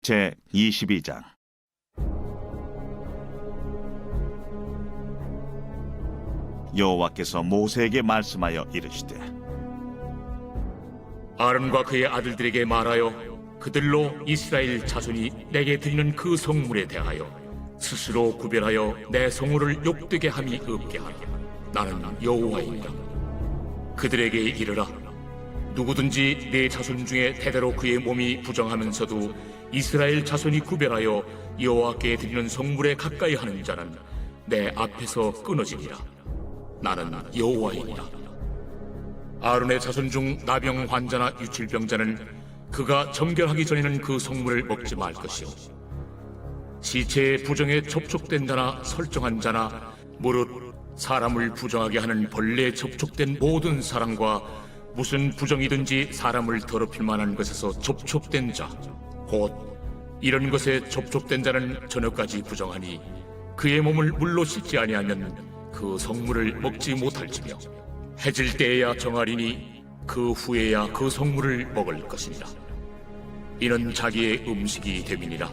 제 22장. 여호와께서 모세에게 말씀하여 이르시되 아론과 그의 아들들에게 말하여 그들로 이스라엘 자손이 내게 드리는 그 성물에 대하여 스스로 구별하여 내 성물을 욕되게 함이 없게 하라. 나는 여호와이니라. 그들에게 이르라. 누구든지 내 자손 중에 대대로 그의 몸이 부정하면서도 이스라엘 자손이 구별하여 여호와께 드리는 성물에 가까이 하는 자는 내 앞에서 끊어지리라. 나는 여호와이니라. 아론의 자손 중 나병 환자나 유칠병자는 그가 정결하기 전에는 그 성물을 먹지 말 것이요, 시체의 부정에 접촉된 자나 설정한 자나 무릇 사람을 부정하게 하는 벌레에 접촉된 모든 사람과 무슨 부정이든지 사람을 더럽힐 만한 것에서 접촉된 자, 곧 이런 것에 접촉된 자는 저녁까지 부정하니 그의 몸을 물로 씻지 아니하면 그 성물을 먹지 못할지며 해질 때에야 정하리니 그 후에야 그 성물을 먹을 것이니라. 이는 자기의 음식이 됨이니라.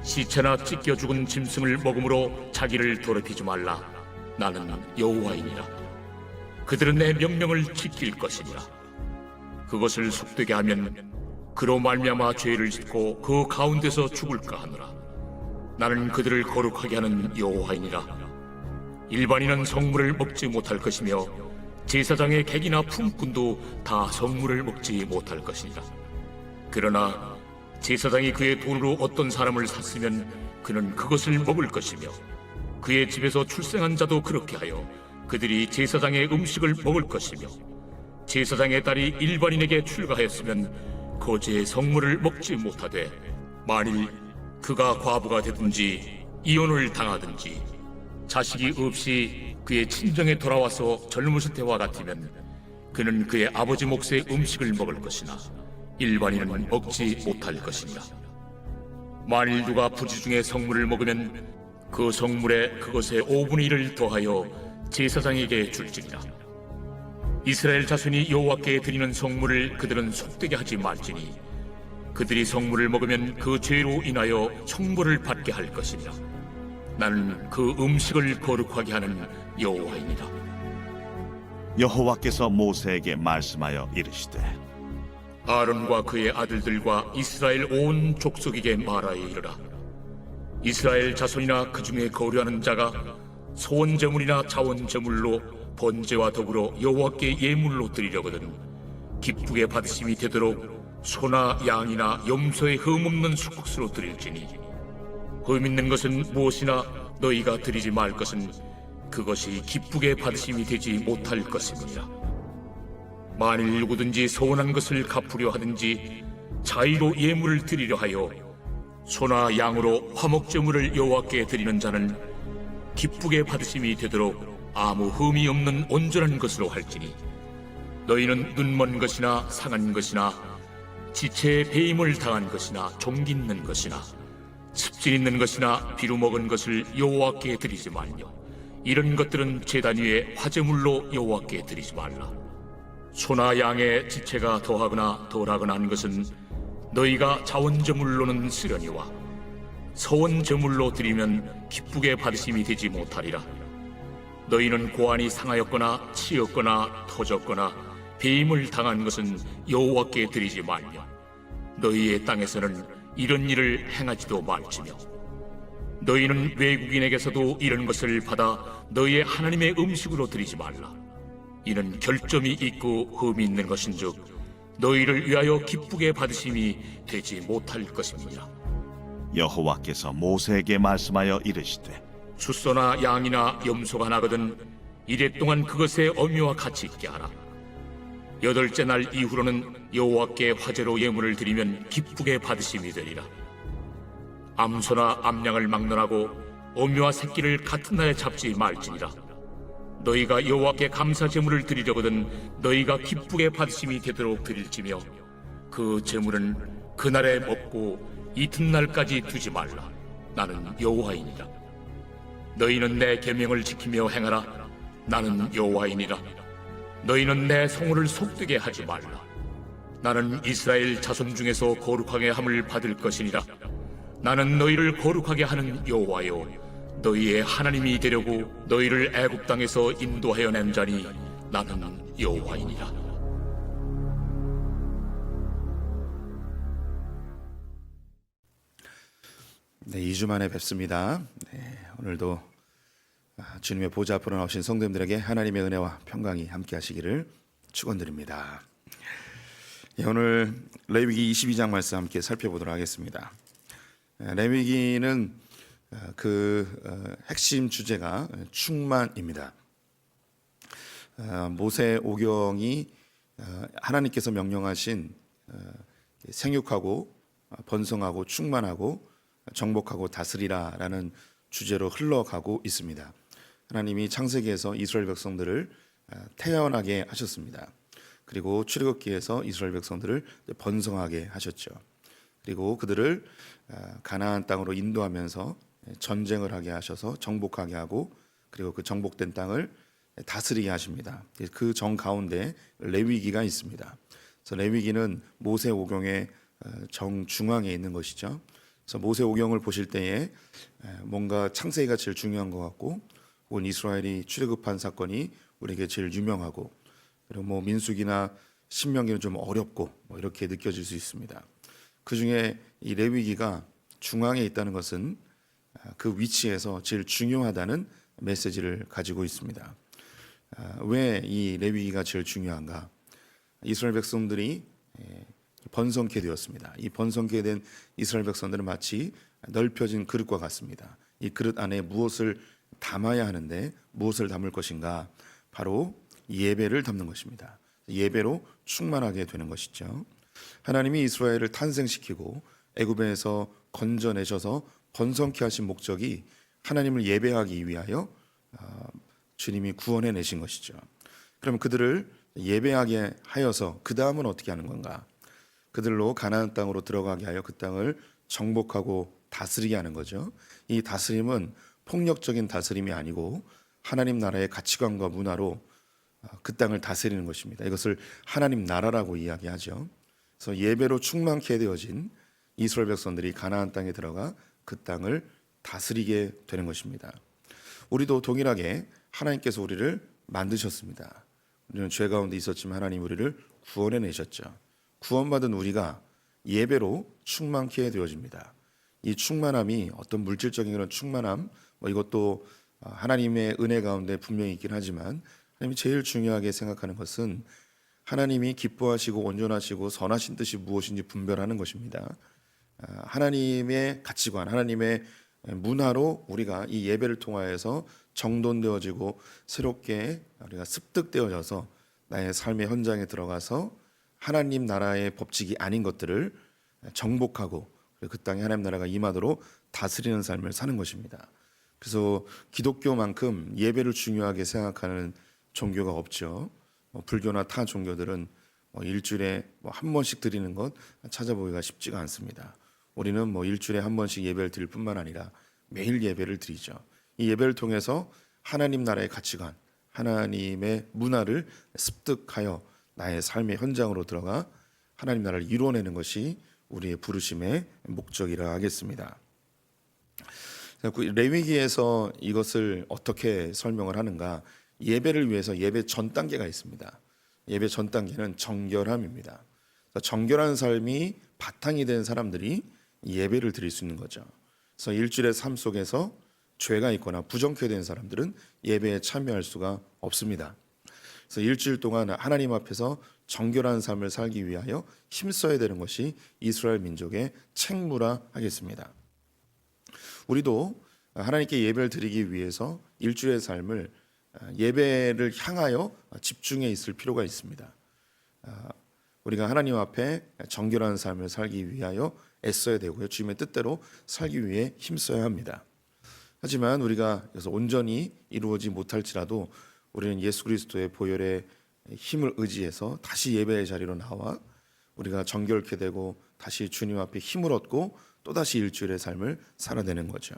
시체나 찢겨 죽은 짐승을 먹음으로 자기를 더럽히지 말라. 나는 여호와이니라. 그들은 내 명령을 지킬 것이니라. 그것을 속되게 하면 그로 말미암아 죄를 짓고 그 가운데서 죽을까 하노라. 나는 그들을 거룩하게 하는 여호와이니라. 일반인은 성물을 먹지 못할 것이며 제사장의 객이나 품꾼도 다 성물을 먹지 못할 것이니라. 그러나 제사장이 그의 돈으로 어떤 사람을 샀으면 그는 그것을 먹을 것이며 그의 집에서 출생한 자도 그렇게 하여 그들이 제사장의 음식을 먹을 것이며 제사장의 딸이 일반인에게 출가하였으면 거제의 성물을 먹지 못하되 만일 그가 과부가 되든지 이혼을 당하든지 자식이 없이 그의 친정에 돌아와서 젊으실 때와 같으면 그는 그의 아버지 몫의 음식을 먹을 것이나 일반인은 먹지 못할 것이니라. 만일 누가 부지 중에 성물을 먹으면 그 성물에 그것의 5분의 1을 더하여 제사장에게 줄지니라. 이스라엘 자손이 여호와께 드리는 성물을 그들은 속되게 하지 말지니 그들이 성물을 먹으면 그 죄로 인하여 형벌을 받게 할 것이니라. 나는 그 음식을 거룩하게 하는 여호와이니라. 여호와께서 모세에게 말씀하여 이르시되 아론과 그의 아들들과 이스라엘 온 족속에게 말하여 이르라. 이스라엘 자손이나 그 중에 거류하는 자가 소원 제물이나 자원 제물로 번제와 더불어 여호와께 예물로 드리려거든 기쁘게 받으심이 되도록 소나 양이나 염소의 흠없는 수국수로 드릴지니 흠 있는 것은 무엇이나 너희가 드리지 말 것은 그것이 기쁘게 받으심이 되지 못할 것입니다. 만일 누구든지 소원한 것을 갚으려 하든지 자의로 예물을 드리려 하여 소나 양으로 화목제물을 여호와께 드리는 자는 기쁘게 받으심이 되도록 아무 흠이 없는 온전한 것으로 할지니 너희는 눈먼 것이나 상한 것이나 지체에 배임을 당한 것이나 종기 있는 것이나 습진 있는 것이나 비루 먹은 것을 여호와께 드리지 말며 이런 것들은 제단 위에 화제물로 여호와께 드리지 말라. 소나 양의 지체가 더하거나 덜하거나 한 것은 너희가 자원제물로는 쓰려니와 서원제물로 드리면 기쁘게 받으심이 되지 못하리라. 너희는 고안이 상하였거나 치였거나 터졌거나 배임을 당한 것은 여호와께 드리지 말며 너희의 땅에서는 이런 일을 행하지도 말지며 너희는 외국인에게서도 이런 것을 받아 너희의 하나님의 음식으로 드리지 말라. 이는 결점이 있고 흠이 있는 것인즉 너희를 위하여 기쁘게 받으심이 되지 못할 것입니다. 여호와께서 모세에게 말씀하여 이르시되 숫소나 양이나 염소가 나거든 이래 동안 그것의 어미와 같이 있게 하라. 8째 날 이후로는 여호와께 화제로 예물을 드리면 기쁘게 받으심이 되리라. 암소나 암양을 막론하고 어미와 새끼를 같은 날에 잡지 말지니라. 너희가 여호와께 감사 제물을 드리려거든 너희가 기쁘게 받으심이 되도록 드릴지며 그 제물은 그날에 먹고 이튿날까지 두지 말라. 나는 여호와이니라. 너희는 내 계명을 지키며 행하라. 나는 여호와이니라. 너희는 내 성호를 속되게 하지 말라. 나는 이스라엘 자손 중에서 거룩하게 함을 받을 것이니라. 나는 너희를 거룩하게 하는 여호와요 너희의 하나님이 되려고 너희를 애굽 땅에서 인도하여 낸 자니 나는 여호와이니라. 네, 2주 만에 뵙습니다. 네, 오늘도 주님의 보좌 앞으로 나오신 성도님들에게 하나님의 은혜와 평강이 함께 하시기를 축원드립니다. 예, 오늘 레위기 22장 말씀 함께 살펴보도록 하겠습니다. 레위기는 핵심 주제가 충만입니다. 모세 오경이 하나님께서 명령하신 생육하고 번성하고 충만하고 정복하고 다스리라라는 주제로 흘러가고 있습니다. 하나님이 창세기에서 이스라엘 백성들을 태어나게 하셨습니다. 그리고 출애굽기에서 이스라엘 백성들을 번성하게 하셨죠. 그리고 그들을 가나안 땅으로 인도하면서 전쟁을 하게 하셔서 정복하게 하고 그리고 그 정복된 땅을 다스리게 하십니다. 그 정 가운데 레위기가 있습니다. 그래서 레위기는 모세 오경의 정중앙에 있는 것이죠. 그래서 모세 오경을 보실 때에 뭔가 창세기가 제일 중요한 것 같고, 혹은 이스라엘이 출애굽한 사건이 우리에게 제일 유명하고, 그리고 뭐 민수기나 신명기는 좀 어렵고 뭐 이렇게 느껴질 수 있습니다. 그 중에 이 레위기가 중앙에 있다는 것은 그 위치에서 제일 중요하다는 메시지를 가지고 있습니다. 왜 이 레위기가 제일 중요한가? 이스라엘 백성들이 번성케 되었습니다. 이 번성케 된 이스라엘 백성들은 마치 넓혀진 그릇과 같습니다. 이 그릇 안에 무엇을 담아야 하는데 무엇을 담을 것인가? 바로 예배를 담는 것입니다. 예배로 충만하게 되는 것이죠. 하나님이 이스라엘을 탄생시키고 애굽에서 건져내셔서 번성케 하신 목적이 하나님을 예배하기 위하여 주님이 구원해 내신 것이죠. 그럼 그들을 예배하게 하여서 그 다음은 어떻게 하는 건가? 그들로 가나안 땅으로 들어가게 하여 그 땅을 정복하고 다스리게 하는 거죠. 이 다스림은 폭력적인 다스림이 아니고 하나님 나라의 가치관과 문화로 그 땅을 다스리는 것입니다. 이것을 하나님 나라라고 이야기하죠. 그래서 예배로 충만케 되어진 이스라엘 백성들이 가나안 땅에 들어가 그 땅을 다스리게 되는 것입니다. 우리도 동일하게 하나님께서 우리를 만드셨습니다. 우리는 죄 가운데 있었지만 하나님 우리를 구원해 내셨죠. 구원받은 우리가 예배로 충만케 되어집니다. 이 충만함이 어떤 물질적인 그런 충만함, 이것도 하나님의 은혜 가운데 분명히 있긴 하지만, 하나님이 제일 중요하게 생각하는 것은 하나님이 기뻐하시고 온전하시고 선하신 뜻이 무엇인지 분별하는 것입니다. 하나님의 가치관, 하나님의 문화로 우리가 이 예배를 통하여서 정돈되어지고 새롭게 우리가 습득되어져서 나의 삶의 현장에 들어가서 하나님 나라의 법칙이 아닌 것들을 정복하고 그 땅에 하나님 나라가 임하도록 다스리는 삶을 사는 것입니다. 그래서 기독교만큼 예배를 중요하게 생각하는 종교가 없죠. 불교나 타 종교들은 일주일에 한 번씩 드리는 것 찾아보기가 쉽지가 않습니다. 우리는 일주일에 한 번씩 예배를 드릴 뿐만 아니라 매일 예배를 드리죠. 이 예배를 통해서 하나님 나라의 가치관, 하나님의 문화를 습득하여 나의 삶의 현장으로 들어가 하나님 나라를 이루어내는 것이 우리의 부르심의 목적이라 하겠습니다. 레위기에서 이것을 어떻게 설명을 하는가? 예배를 위해서 예배 전 단계가 있습니다. 예배 전 단계는 정결함입니다. 정결한 삶이 바탕이 된 사람들이 예배를 드릴 수 있는 거죠. 그래서 일주일의 삶 속에서 죄가 있거나 부정케 된 사람들은 예배에 참여할 수가 없습니다. 그래서 일주일 동안 하나님 앞에서 정결한 삶을 살기 위하여 힘써야 되는 것이 이스라엘 민족의 책무라 하겠습니다. 우리도 하나님께 예배를 드리기 위해서 일주일의 삶을 예배를 향하여 집중해 있을 필요가 있습니다. 우리가 하나님 앞에 정결한 삶을 살기 위하여 애써야 되고요. 주님의 뜻대로 살기 위해 힘써야 합니다. 하지만 우리가 그래서 온전히 이루어지지 못할지라도 우리는 예수 그리스도의 보혈의 힘을 의지해서 다시 예배의 자리로 나와 우리가 정결케 되고 다시 주님 앞에 힘을 얻고 또다시 일주일의 삶을 살아내는 거죠.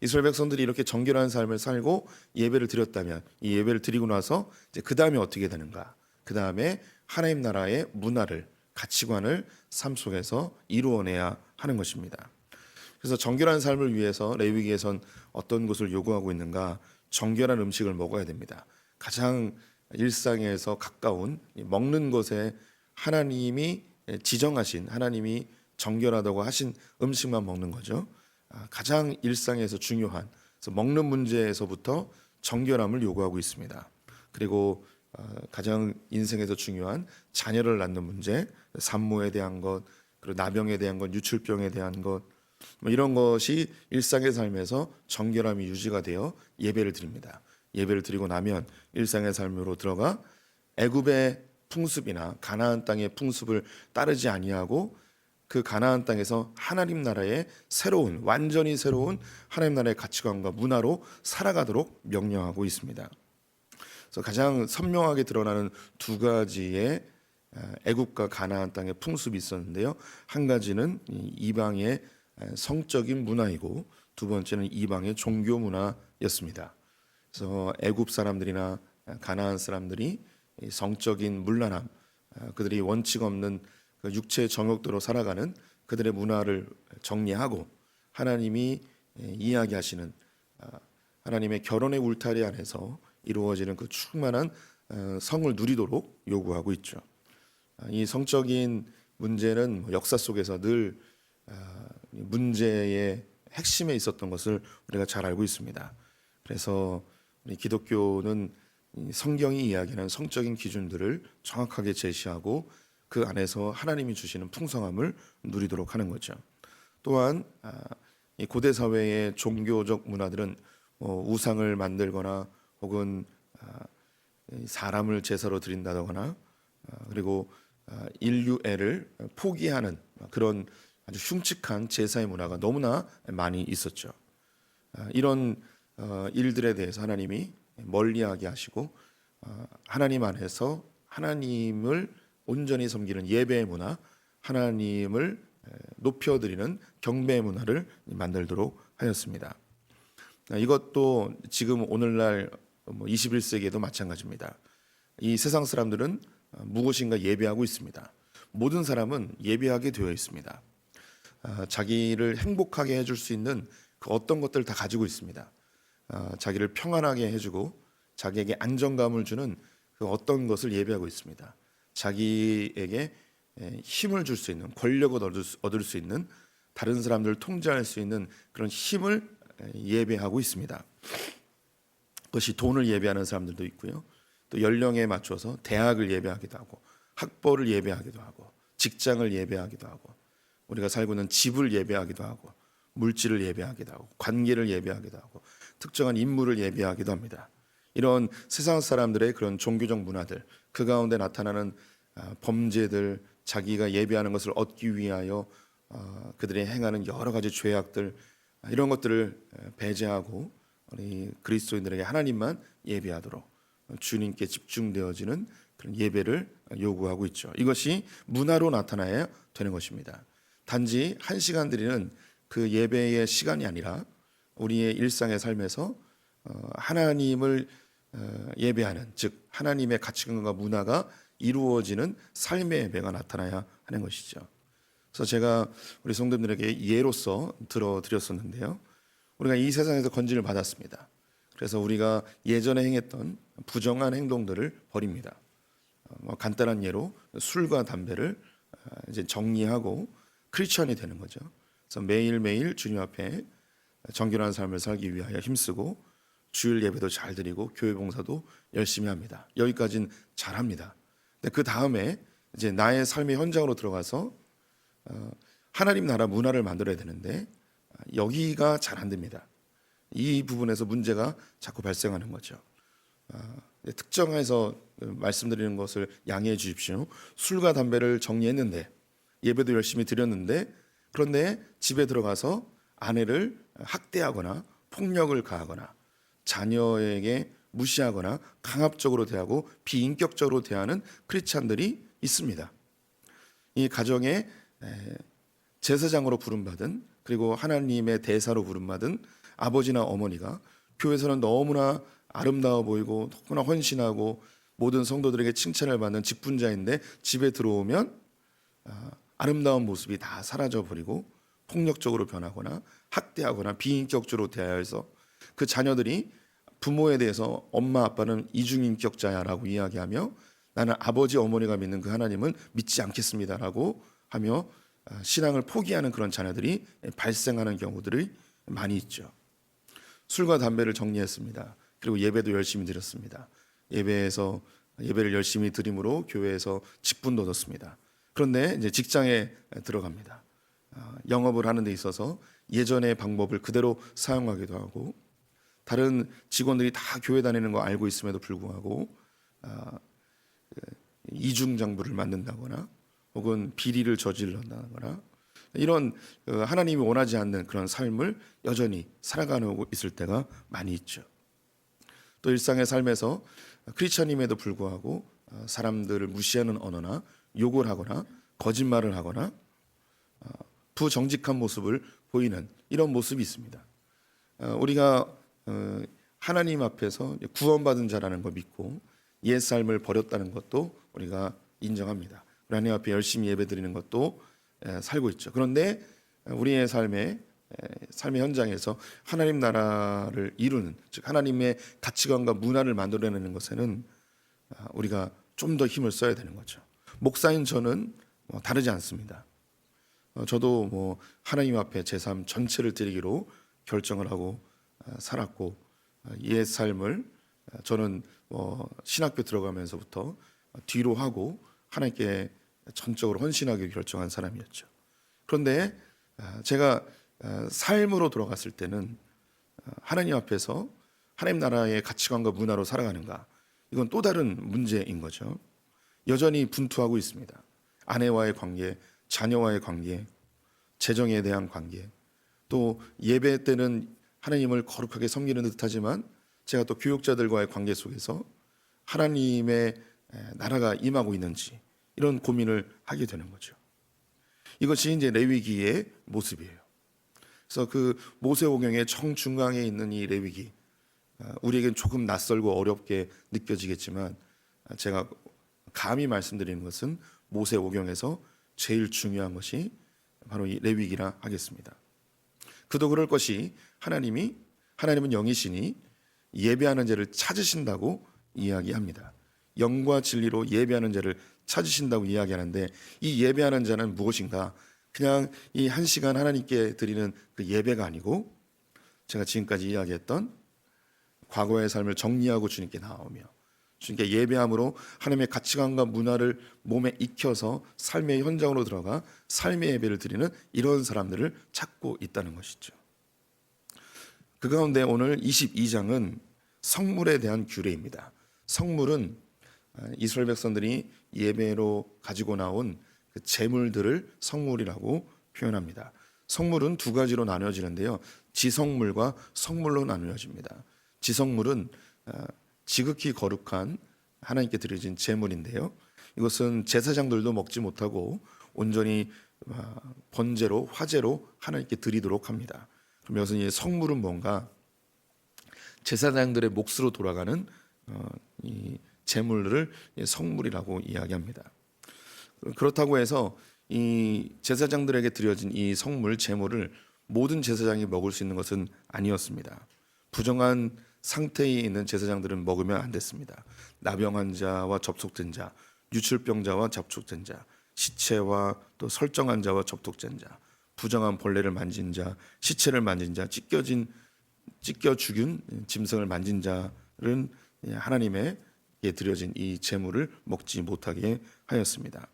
이스라엘 백성들이 이렇게 정결한 삶을 살고 예배를 드렸다면 이 예배를 드리고 나서 이제 그 다음에 어떻게 되는가? 그 다음에 하나님 나라의 문화를 가치관을 삶 속에서 이루어내야 하는 것입니다. 그래서 정결한 삶을 위해서 레위기에선 어떤 것을 요구하고 있는가? 정결한 음식을 먹어야 됩니다. 가장 일상에서 가까운 먹는 것에 하나님이 지정하신, 하나님이 정결하다고 하신 음식만 먹는 거죠. 가장 일상에서 중요한, 그래서 먹는 문제에서부터 정결함을 요구하고 있습니다. 그리고 가장 인생에서 중요한 자녀를 낳는 문제, 산모에 대한 것, 그리고 나병에 대한 것, 유출병에 대한 것, 이런 것이 일상의 삶에서 정결함이 유지가 되어 예배를 드립니다. 예배를 드리고 나면 일상의 삶으로 들어가 애굽의 풍습이나 가나안 땅의 풍습을 따르지 아니하고 그 가나안 땅에서 하나님 나라의 새로운, 완전히 새로운 하나님 나라의 가치관과 문화로 살아가도록 명령하고 있습니다. 그래서 가장 선명하게 드러나는 두 가지의 애굽과 가나안 땅의 풍습이 있었는데요. 한 가지는 이방의 성적인 문화이고 두 번째는 이방의 종교 문화였습니다. 그래서 애굽 사람들이나 가나안 사람들이 성적인 문란함, 그들이 원칙 없는 육체의 정욕대로 살아가는 그들의 문화를 정리하고 하나님이 이야기하시는 하나님의 결혼의 울타리 안에서 이루어지는 그 충만한 성을 누리도록 요구하고 있죠. 이 성적인 문제는 역사 속에서 늘 문제의 핵심에 있었던 것을 우리가 잘 알고 있습니다. 그래서 우리 기독교는 성경이 이야기하는 성적인 기준들을 정확하게 제시하고 그 안에서 하나님이 주시는 풍성함을 누리도록 하는 거죠. 또한 이 고대 사회의 종교적 문화들은 우상을 만들거나 혹은 사람을 제사로 드린다거나 그리고 인류애를 포기하는 그런 아주 흉측한 제사의 문화가 너무나 많이 있었죠. 이런 일들에 대해서 하나님이 멀리하게 하시고 하나님 안에서 하나님을 온전히 섬기는 예배의 문화, 하나님을 높여드리는 경배의 문화를 만들도록 하였습니다. 이것도 지금 오늘날 21세기에도 마찬가지입니다. 이 세상 사람들은 무엇인가 예배하고 있습니다. 모든 사람은 예배하게 되어 있습니다. 자기를 행복하게 해줄 수 있는 그 어떤 것들을 다 가지고 있습니다. 자기를 평안하게 해주고 자기에게 안정감을 주는 그 어떤 것을 예배하고 있습니다. 자기에게 힘을 줄 수 있는, 권력을 얻을 수 있는, 다른 사람들을 통제할 수 있는 그런 힘을 예배하고 있습니다. 그것이 돈을 예배하는 사람들도 있고요. 또 연령에 맞춰서 대학을 예배하기도 하고 학벌을 예배하기도 하고 직장을 예배하기도 하고 우리가 살고 있는 집을 예배하기도 하고 물질을 예배하기도 하고 관계를 예배하기도 하고 특정한 인물을 예배하기도 합니다. 이런 세상 사람들의 그런 종교적 문화들, 그 가운데 나타나는 범죄들, 자기가 예배하는 것을 얻기 위하여 그들이 행하는 여러 가지 죄악들, 이런 것들을 배제하고 우리 그리스도인들에게 하나님만 예배하도록 주님께 집중되어지는 그런 예배를 요구하고 있죠. 이것이 문화로 나타나야 되는 것입니다. 단지 한 시간 드리는 그 예배의 시간이 아니라 우리의 일상의 삶에서 하나님을 예배하는, 즉 하나님의 가치관과 문화가 이루어지는 삶의 예배가 나타나야 하는 것이죠. 그래서 제가 우리 성도님들에게 예로서 들어드렸었는데요. 우리가 이 세상에서 건진을 받았습니다. 그래서 우리가 예전에 행했던 부정한 행동들을 버립니다. 간단한 예로 술과 담배를 이제 정리하고 크리스천이 되는 거죠. 그래서 매일매일 주님 앞에 정결한 삶을 살기 위하여 힘쓰고 주일 예배도 잘 드리고 교회 봉사도 열심히 합니다. 여기까지는 잘합니다. 근데 그 다음에 이제 나의 삶의 현장으로 들어가서 하나님 나라 문화를 만들어야 되는데 여기가 잘 안 됩니다. 이 부분에서 문제가 자꾸 발생하는 거죠. 특정해서 말씀드리는 것을 양해해 주십시오. 술과 담배를 정리했는데 예배도 열심히 드렸는데 그런데 집에 들어가서 아내를 학대하거나 폭력을 가하거나 자녀에게 무시하거나 강압적으로 대하고 비인격적으로 대하는 크리스찬들이 있습니다. 이 가정에 제사장으로 부름받은 그리고 하나님의 대사로 부름받은 아버지나 어머니가 교회에서는 너무나 아름다워 보이고 너무나 헌신하고 모든 성도들에게 칭찬을 받는 직분자인데 집에 들어오면 아름다운 모습이 다 사라져 버리고 폭력적으로 변하거나 학대하거나 비인격적으로 대하여서 그 자녀들이 부모에 대해서 엄마 아빠는 이중인격자야라고 이야기하며 나는 아버지 어머니가 믿는 그 하나님은 믿지 않겠습니다라고 하며 신앙을 포기하는 그런 자녀들이 발생하는 경우들이 많이 있죠. 술과 담배를 정리했습니다. 그리고 예배도 열심히 드렸습니다. 예배를 열심히 드림으로 교회에서 직분도 얻었습니다. 그런데 이제 직장에 들어갑니다. 영업을 하는 데 있어서 예전의 방법을 그대로 사용하기도 하고 다른 직원들이 다 교회 다니는 거 알고 있음에도 불구하고 이중장부를 만든다거나 혹은 비리를 저질러다거나 이런 하나님이 원하지 않는 그런 삶을 여전히 살아가고 있을 때가 많이 있죠. 또 일상의 삶에서 크리스천임에도 불구하고 사람들을 무시하는 언어나 욕을 하거나 거짓말을 하거나 부정직한 모습을 보이는 이런 모습이 있습니다. 우리가 하나님 앞에서 구원받은 자라는 걸 믿고 옛 삶을 버렸다는 것도 우리가 인정합니다. 하나님 앞에 열심히 예배드리는 것도 살고 있죠. 그런데 우리의 삶의 현장에서 하나님 나라를 이루는, 즉 하나님의 가치관과 문화를 만들어내는 것에는 우리가 좀 더 힘을 써야 되는 거죠. 목사인 저는 다르지 않습니다. 저도 하나님 앞에 제 삶 전체를 드리기로 결정을 하고 살았고 옛 삶을 저는 신학교 들어가면서부터 뒤로 하고 하나님께 전적으로 헌신하기 결정한 사람이었죠. 그런데 제가 삶으로 돌아갔을 때는 하나님 앞에서 하나님 나라의 가치관과 문화로 살아가는가, 이건 또 다른 문제인 거죠. 여전히 분투하고 있습니다. 아내와의 관계, 자녀와의 관계, 재정에 대한 관계, 또 예배 때는 하나님을 거룩하게 섬기는 듯하지만 제가 또 교육자들과의 관계 속에서 하나님의 나라가 임하고 있는지 이런 고민을 하게 되는 거죠. 이것이 이제 레위기의 모습이에요. 그래서 그 모세오경의 정중앙에 있는 이 레위기, 우리에겐 조금 낯설고 어렵게 느껴지겠지만 제가 감히 말씀드리는 것은 모세오경에서 제일 중요한 것이 바로 이 레위기라 하겠습니다. 그도 그럴 것이 하나님은 영이시니 예배하는 자를 찾으신다고 이야기합니다. 영과 진리로 예배하는 자를 찾으신다고 이야기하는데 이 예배하는 자는 무엇인가? 그냥 이 한 시간 하나님께 드리는 그 예배가 아니고 제가 지금까지 이야기했던 과거의 삶을 정리하고 주님께 나오며 주님께 예배함으로 하나님의 가치관과 문화를 몸에 익혀서 삶의 현장으로 들어가 삶의 예배를 드리는 이런 사람들을 찾고 있다는 것이죠. 그 가운데 오늘 22장은 성물에 대한 규례입니다. 성물은 이스라엘 백성들이 예배로 가지고 나온 그 제물들을 성물이라고 표현합니다. 성물은 두 가지로 나뉘어지는데요. 지성물과 성물로 나뉘어집니다. 지성물은 지극히 거룩한 하나님께 드려진 제물인데요. 이것은 제사장들도 먹지 못하고 온전히 번제로 화제로 하나님께 드리도록 합니다. 그럼 여기서 이 성물은 뭔가? 제사장들의 몫으로 돌아가는 이 제물을 성물이라고 이야기합니다. 그렇다고 해서 이 제사장들에게 드려진 이 성물 제물을 모든 제사장이 먹을 수 있는 것은 아니었습니다. 부정한 상태에 있는 제사장들은 먹으면 안 됐습니다. 나병한 자와 접촉된 자, 유출병자와 접촉된 자, 시체와 또 설정한 자와 접촉된 자, 부정한 벌레를 만진 자, 시체를 만진 자, 찢겨 죽인 짐승을 만진 자는 하나님의 드려진 이 제물을 먹지 못하게 하였습니다.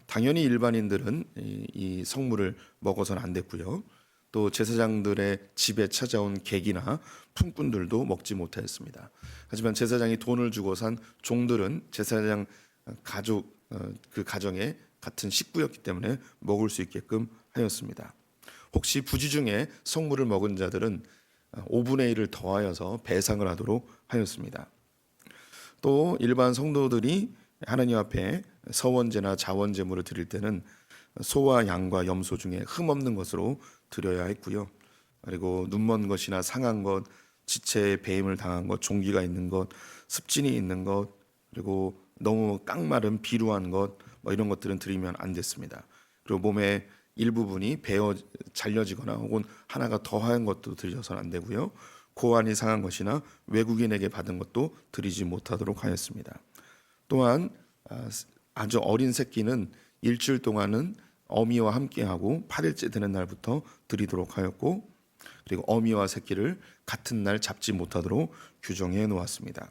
당연히 일반인들은 이 성물을 먹어서는 안 됐고요. 또 제사장들의 집에 찾아온 객이나 품꾼들도 먹지 못하였습니다. 하지만 제사장이 돈을 주고 산 종들은 제사장 가족 그 가정의 같은 식구였기 때문에 먹을 수 있게끔 하였습니다. 혹시 부지 중에 성물을 먹은 자들은 5분의 1을 더하여서 배상을 하도록 하였습니다. 또 일반 성도들이 하나님 앞에 서원제나 자원제물을 드릴 때는 소와 양과 염소 중에 흠없는 것으로 드려야 했고요. 그리고 눈먼 것이나 상한 것, 지체에 배임을 당한 것, 종기가 있는 것, 습진이 있는 것, 그리고 너무 깡마른 비루한 것, 뭐 이런 것들은 드리면 안 됐습니다. 그리고 몸의 일부분이 베어 잘려지거나 혹은 하나가 더한 것도 드려서는 안 되고요. 고안이 상한 것이나 외국인에게 받은 것도 드리지 못하도록 하였습니다. 또한 아주 어린 새끼는 일주일 동안은 어미와 함께하고 8일째 되는 날부터 드리도록 하였고, 그리고 어미와 새끼를 같은 날 잡지 못하도록 규정해 놓았습니다.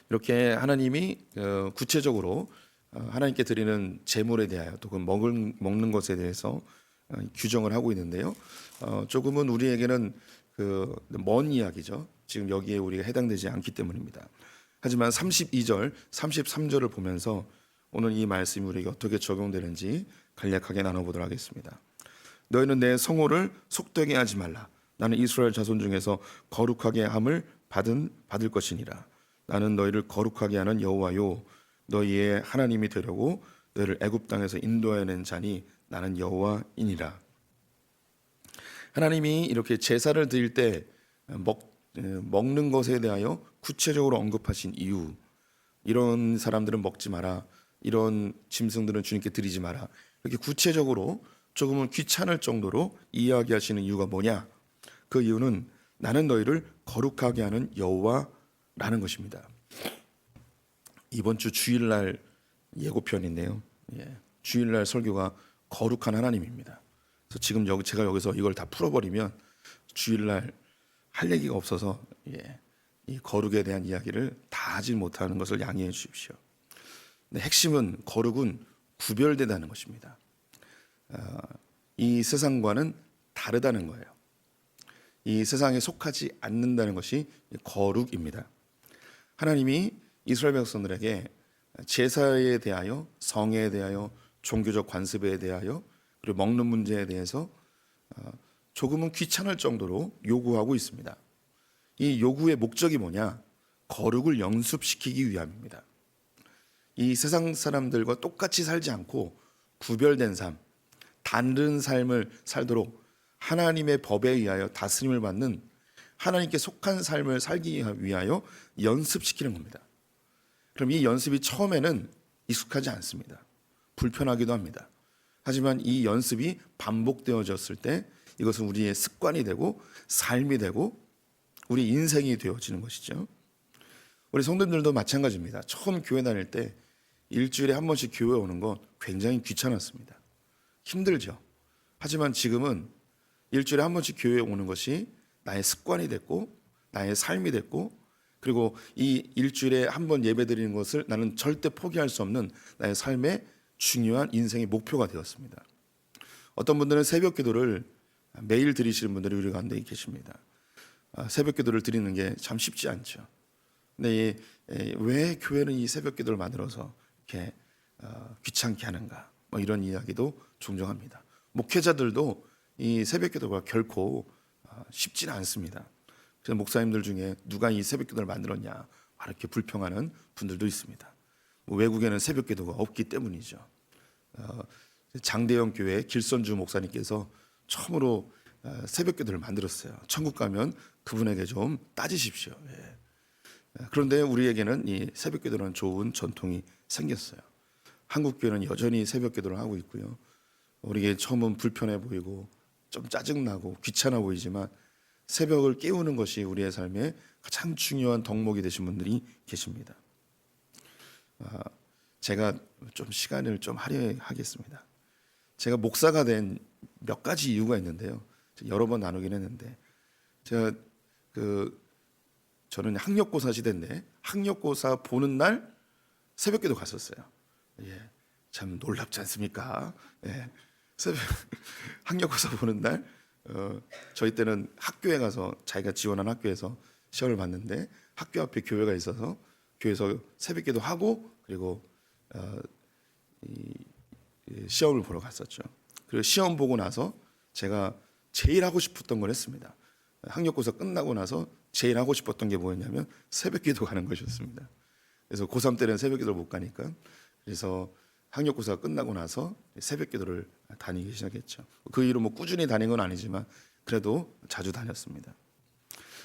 이렇게 하나님이 구체적으로 하나님께 드리는 제물에 대하여 또 그 먹는 것에 대해서 규정을 하고 있는데요. 조금은 우리에게는 그 먼 이야기죠. 지금 여기에 우리가 해당되지 않기 때문입니다. 하지만 32절, 33절을 보면서 오늘 이 말씀이 우리에게 어떻게 적용되는지 간략하게 나눠보도록 하겠습니다. 너희는 내 성호를 속되게 하지 말라. 나는 이스라엘 자손 중에서 거룩하게 함을 받을 것이니라. 나는 너희를 거룩하게 하는 여호와요, 너희의 하나님이 되려고 너희를 애굽 땅에서 인도해낸 자니 나는 여호와이니라. 하나님이 이렇게 제사를 드릴 때 먹는 것에 대하여 구체적으로 언급하신 이유, 이런 사람들은 먹지 마라, 이런 짐승들은 주님께 드리지 마라, 이렇게 구체적으로 조금은 귀찮을 정도로 이야기하시는 이유가 뭐냐? 그 이유는 나는 너희를 거룩하게 하는 여호와라는 것입니다. 이번 주 주일날 예고편인데요. 주일날 설교가 거룩한 하나님입니다. 그래서 지금 제가 여기서 이걸 다 풀어버리면 주일날 할 얘기가 없어서 이 거룩에 대한 이야기를 다 하지 못하는 것을 양해해 주십시오. 근데 핵심은 거룩은 구별되다는 것입니다. 이 세상과는 다르다는 거예요. 이 세상에 속하지 않는다는 것이 거룩입니다. 하나님이 이스라엘 백성들에게 제사에 대하여, 성에 대하여, 종교적 관습에 대하여, 그리고 먹는 문제에 대해서 조금은 귀찮을 정도로 요구하고 있습니다. 이 요구의 목적이 뭐냐? 거룩을 연습시키기 위함입니다. 이 세상 사람들과 똑같이 살지 않고 구별된 삶, 다른 삶을 살도록 하나님의 법에 의하여 다스림을 받는, 하나님께 속한 삶을 살기 위하여 연습시키는 겁니다. 그럼 이 연습이 처음에는 익숙하지 않습니다. 불편하기도 합니다. 하지만 이 연습이 반복되어졌을 때 이것은 우리의 습관이 되고 삶이 되고 우리 인생이 되어지는 것이죠. 우리 성도님들도 마찬가지입니다. 처음 교회 다닐 때 일주일에 한 번씩 교회 오는 건 굉장히 귀찮았습니다. 힘들죠. 하지만 지금은 일주일에 한 번씩 교회에 오는 것이 나의 습관이 됐고 나의 삶이 됐고, 그리고 이 일주일에 한 번 예배 드리는 것을 나는 절대 포기할 수 없는 나의 삶의 중요한 인생의 목표가 되었습니다. 어떤 분들은 새벽 기도를 매일 드리시는 분들이 우리 가운데 계십니다. 새벽 기도를 드리는 게 참 쉽지 않죠. 근데 왜 교회는 이 새벽 기도를 만들어서 이렇게 귀찮게 하는가, 뭐 이런 이야기도 종종 합니다. 목회자들도 이 새벽 기도가 결코 쉽지는 않습니다. 그래서 목사님들 중에 누가 이 새벽 기도를 만들었냐 이렇게 불평하는 분들도 있습니다. 외국에는 새벽 기도가 없기 때문이죠. 장대영 교회 길선주 목사님께서 처음으로 새벽 기도를 만들었어요. 천국 가면 그분에게 좀 따지십시오. 그런데 우리에게는 이 새벽 기도는 좋은 전통이 생겼어요. 한국 교회는 여전히 새벽 기도를 하고 있고요. 우리에게 처음은 불편해 보이고 좀 짜증나고 귀찮아 보이지만 새벽을 깨우는 것이 우리의 삶에 가장 중요한 덕목이 되신 분들이 계십니다. 제가 좀 시간을 좀 할애하겠습니다. 제가 목사가 된 몇 가지 이유가 있는데요. 여러 번 나누긴 했는데, 제가 저는 학력고사 시대인데 학력고사 보는 날 새벽기도 갔었어요. 참 놀랍지 않습니까? 새벽 학력고사 보는 날 저희 때는 학교에 가서 자기가 지원한 학교에서 시험을 봤는데 학교 앞에 교회가 있어서 교회에서 새벽기도 하고 그리고 시험을 보러 갔었죠. 그리고 시험 보고 나서 제가 제일 하고 싶었던 걸 했습니다. 학력고사 끝나고 나서 제일 하고 싶었던 게 뭐였냐면 새벽기도 가는 것이었습니다. 그래서 고3 때는 새벽기도를 못 가니까, 그래서 학력고사 끝나고 나서 새벽기도를 다니기 시작했죠. 그 이후로 뭐 꾸준히 다닌 건 아니지만 그래도 자주 다녔습니다.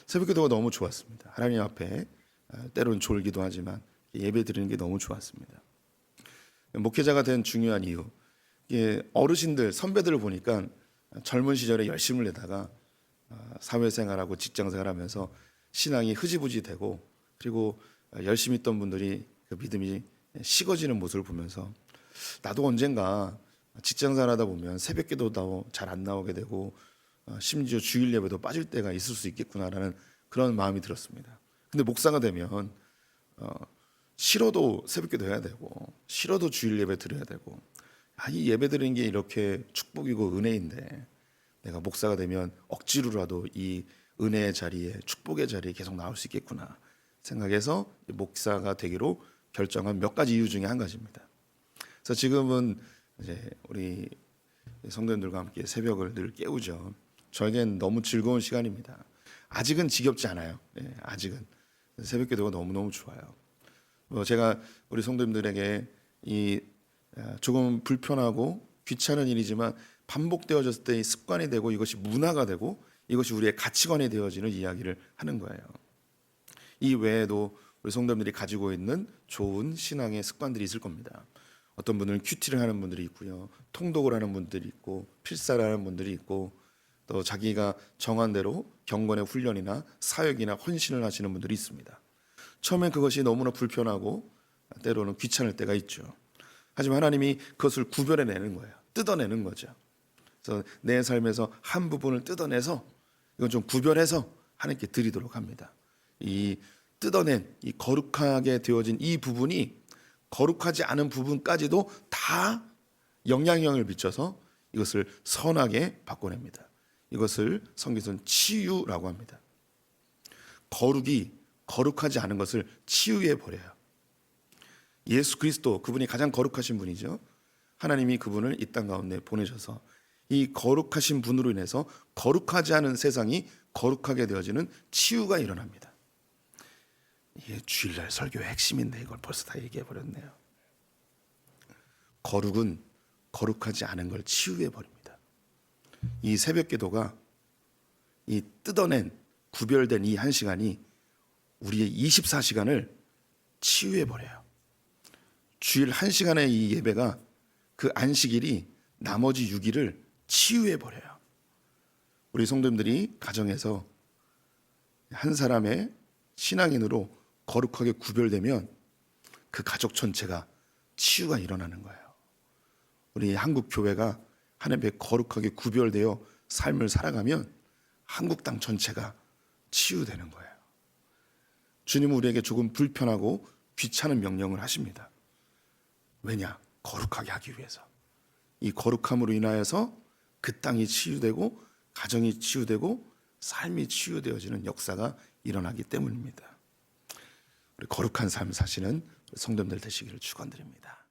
새벽기도가 너무 좋았습니다. 하나님 앞에 때로는 졸기도 하지만 예배 드리는 게 너무 좋았습니다. 목회자가 된 중요한 이유, 이게 어르신들 선배들을 보니까 젊은 시절에 열심을 내다가 사회생활하고 직장생활하면서 신앙이 흐지부지 되고, 그리고 열심히 있던 분들이 그 믿음이 식어지는 모습을 보면서 나도 언젠가 직장생활하다 보면 새벽기도도 잘 안 나오게 되고 심지어 주일 예배도 빠질 때가 있을 수 있겠구나라는 그런 마음이 들었습니다. 근데 목사가 되면 싫어도 새벽기도 해야 되고 싫어도 주일 예배 드려야 되고, 이 예배 드리는 게 이렇게 축복이고 은혜인데 내가 목사가 되면 억지로라도 이 은혜의 자리에, 축복의 자리에 계속 나올 수 있겠구나 생각해서 목사가 되기로 결정한 몇 가지 이유 중에 한 가지입니다. 그래서 지금은 이제 우리 성도님들과 함께 새벽을 늘 깨우죠. 저에겐 너무 즐거운 시간입니다. 아직은 지겹지 않아요. 아직은 새벽기도가 너무너무 좋아요. 제가 우리 성도님들에게 이 조금 불편하고 귀찮은 일이지만 반복되어졌을 때 습관이 되고 이것이 문화가 되고 이것이 우리의 가치관이 되어지는 이야기를 하는 거예요. 이 외에도 우리 성도님들이 가지고 있는 좋은 신앙의 습관들이 있을 겁니다. 어떤 분들은 큐티를 하는 분들이 있고요, 통독을 하는 분들이 있고, 필사를 하는 분들이 있고, 또 자기가 정한 대로 경건의 훈련이나 사역이나 헌신을 하시는 분들이 있습니다. 처음엔 그것이 너무나 불편하고 때로는 귀찮을 때가 있죠. 하지만 하나님이 그것을 구별해내는 거예요. 뜯어내는 거죠. 그래서 내 삶에서 한 부분을 뜯어내서 이건 좀 구별해서 하나님께 드리도록 합니다. 이 뜯어낸 이 거룩하게 되어진 이 부분이 거룩하지 않은 부분까지도 다 영향력을 미쳐서 이것을 선하게 바꿔냅니다. 이것을 성경에서는 치유라고 합니다. 거룩이 거룩하지 않은 것을 치유해 버려요. 예수 그리스도, 그분이 가장 거룩하신 분이죠. 하나님이 그분을 이 땅 가운데 보내셔서 이 거룩하신 분으로 인해서 거룩하지 않은 세상이 거룩하게 되어지는 치유가 일어납니다. 이게 주일날 설교의 핵심인데 이걸 벌써 다 얘기해 버렸네요. 거룩은 거룩하지 않은 걸 치유해 버립니다. 이 새벽기도가 이 뜯어낸 구별된 이 한 시간이 우리의 24시간을 치유해 버려요. 주일 한 시간의 이 예배가 그 안식일이 나머지 6일을 치유해 버려요. 우리 성도님들이 가정에서 한 사람의 신앙인으로 거룩하게 구별되면 그 가족 전체가 치유가 일어나는 거예요. 우리 한국 교회가 하나님께 거룩하게 구별되어 삶을 살아가면 한국 땅 전체가 치유되는 거예요. 주님은 우리에게 조금 불편하고 귀찮은 명령을 하십니다. 왜냐? 거룩하게 하기 위해서. 이 거룩함으로 인하여서 그 땅이 치유되고 가정이 치유되고 삶이 치유되어지는 역사가 일어나기 때문입니다. 우리 거룩한 삶 사시는 성도님들 되시기를 축원드립니다.